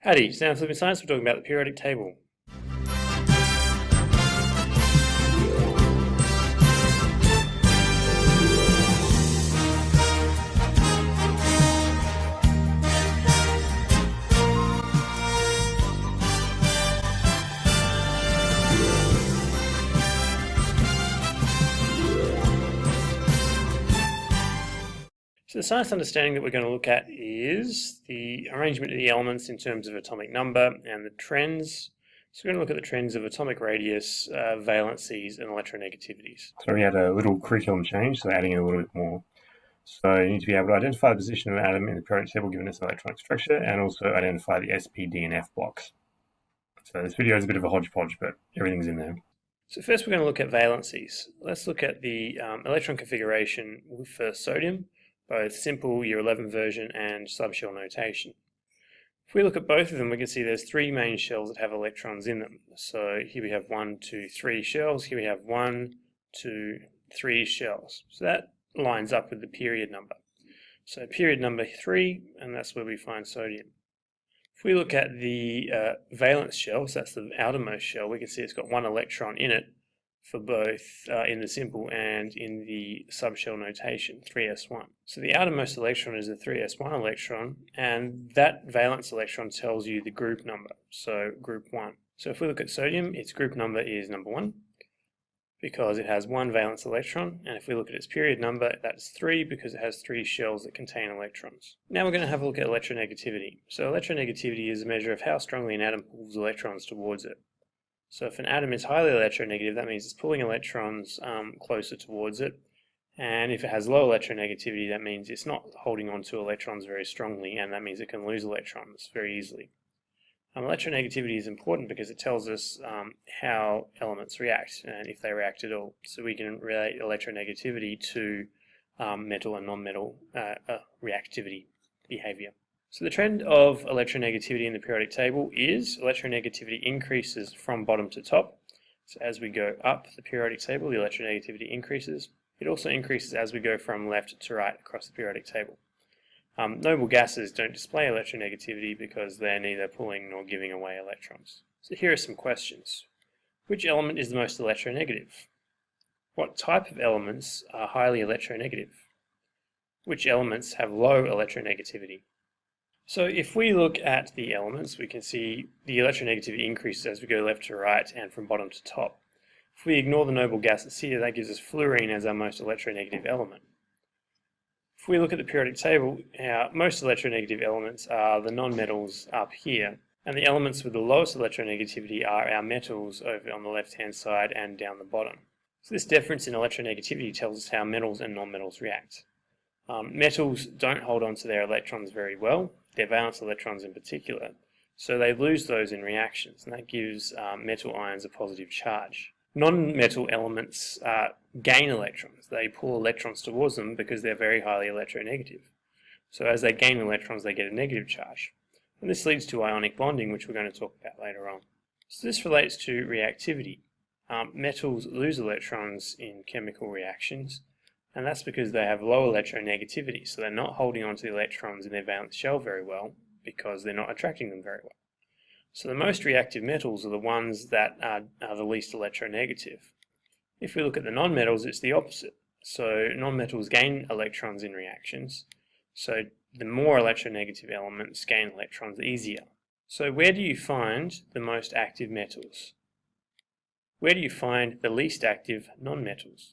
Howdy, today on Flippin Science we're talking about the periodic table. So the science understanding that we're going to look at is the arrangement of the elements in terms of atomic number and the trends. So we're going to look at the trends of atomic radius, valencies, and electronegativities. So we had a little curriculum change, so adding in a little bit more. So you need to be able to identify the position of an atom in the periodic table given its electronic structure, and also identify the S, P, D, and F blocks. So this video is a bit of a hodgepodge, but everything's in there. So first we're going to look at valencies. Let's look at the electron configuration for sodium, both simple year 11 version and subshell notation. If we look at both of them, we can see there's three main shells that have electrons in them. So here we have 1, 2, 3 shells. Here we have 1, 2, 3 shells. So that lines up with the period number. So period number 3, and that's where we find sodium. If we look at the valence shell, so that's the outermost shell, we can see it's got 1 electron in it for both in the simple and in the subshell notation, 3s1. So the outermost electron is a 3s1 electron, and that valence electron tells you the group number, so group 1. So if we look at sodium, its group number is number 1, because it has 1 valence electron, and if we look at its period number, that's 3 because it has 3 shells that contain electrons. Now we're going to have a look at electronegativity. So electronegativity is a measure of how strongly an atom pulls electrons towards it. So if an atom is highly electronegative, that means it's pulling electrons closer towards it. And if it has low electronegativity, that means it's not holding on to electrons very strongly, and that means it can lose electrons very easily. Electronegativity is important because it tells us how elements react, and if they react at all. So we can relate electronegativity to metal and non-metal reactivity behavior. So the trend of electronegativity in the periodic table is electronegativity increases from bottom to top. So as we go up the periodic table, the electronegativity increases. It also increases as we go from left to right across the periodic table. Noble gases don't display electronegativity because they're neither pulling nor giving away electrons. So here are some questions. Which element is the most electronegative? What type of elements are highly electronegative? Which elements have low electronegativity? So if we look at the elements, we can see the electronegativity increases as we go left to right and from bottom to top. If we ignore the noble gases here, that gives us fluorine as our most electronegative element. If we look at the periodic table, our most electronegative elements are the non-metals up here, and the elements with the lowest electronegativity are our metals over on the left-hand side and down the bottom. So this difference in electronegativity tells us how metals and non-metals react. Metals don't hold on to their electrons very well, their valence electrons in particular, so they lose those in reactions, and that gives metal ions a positive charge. Non-metal elements gain electrons. They pull electrons towards them because they're very highly electronegative. So as they gain electrons, they get a negative charge. And this leads to ionic bonding, which we're going to talk about later on. So this relates to reactivity. Metals lose electrons in chemical reactions, and that's because they have low electronegativity, so they're not holding on to the electrons in their valence shell very well because they're not attracting them very well. So the most reactive metals are the ones that are the least electronegative. If we look at the nonmetals, it's the opposite. So nonmetals gain electrons in reactions, so the more electronegative elements gain electrons easier. So where do you find the most active metals? Where do you find the least active nonmetals?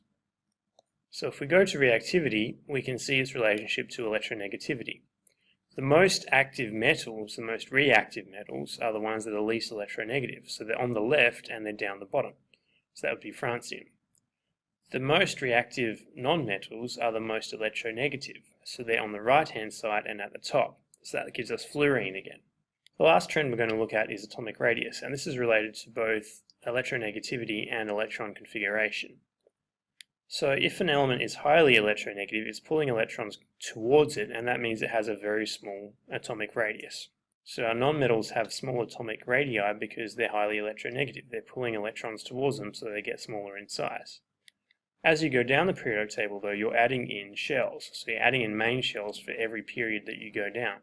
So if we go to reactivity, we can see its relationship to electronegativity. The most active metals, the most reactive metals, are the ones that are least electronegative. So they're on the left and they're down the bottom. So that would be francium. The most reactive nonmetals are the most electronegative. So they're on the right-hand side and at the top. So that gives us fluorine again. The last trend we're going to look at is atomic radius, and this is related to both electronegativity and electron configuration. So if an element is highly electronegative, it's pulling electrons towards it, and that means it has a very small atomic radius. So our nonmetals have small atomic radii because they're highly electronegative. They're pulling electrons towards them so they get smaller in size. As you go down the periodic table though, you're adding in shells. So you're adding in main shells for every period that you go down.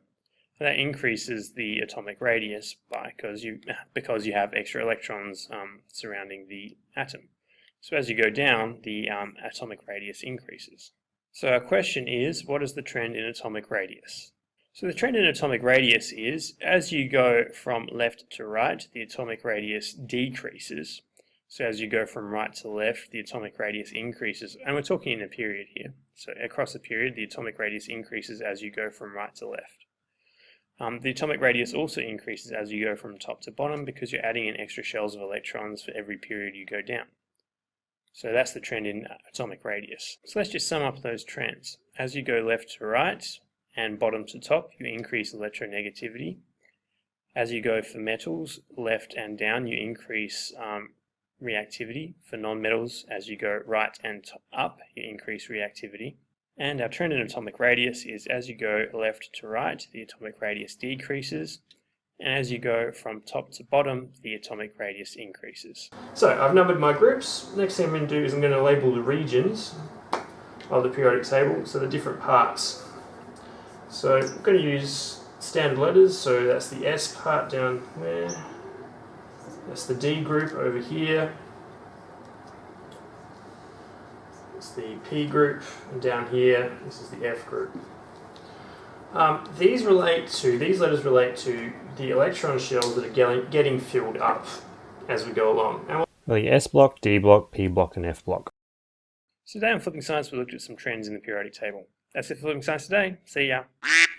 That increases the atomic radius because you have extra electrons surrounding the atom. So as you go down, the atomic radius increases. So our question is, what is the trend in atomic radius? So the trend in atomic radius is, as you go from left to right, the atomic radius decreases. So as you go from right to left, the atomic radius increases. And we're talking in a period here. So across a period, the atomic radius increases as you go from right to left. The atomic radius also increases as you go from top to bottom because you're adding in extra shells of electrons for every period you go down. So that's the trend in atomic radius. So let's just sum up those trends. As you go left to right and bottom to top, you increase electronegativity. As you go for metals, left and down, you increase reactivity. For non-metals, as you go right and up, you increase reactivity. And our trend in atomic radius is as you go left to right, the atomic radius decreases. And as you go from top to bottom, the atomic radius increases. So I've numbered my groups. Next thing I'm going to do is I'm going to label the regions of the periodic table, so the different parts. So I'm going to use standard letters, so that's the S part down there. That's the D group over here. It's the P group, and down here, this is the F group. These letters relate to the electron shells that are getting filled up as we go along. And the S block, D block, P block, and F block. So today on Flipping Science, we looked at some trends in the periodic table. That's it for Flipping Science today. See ya.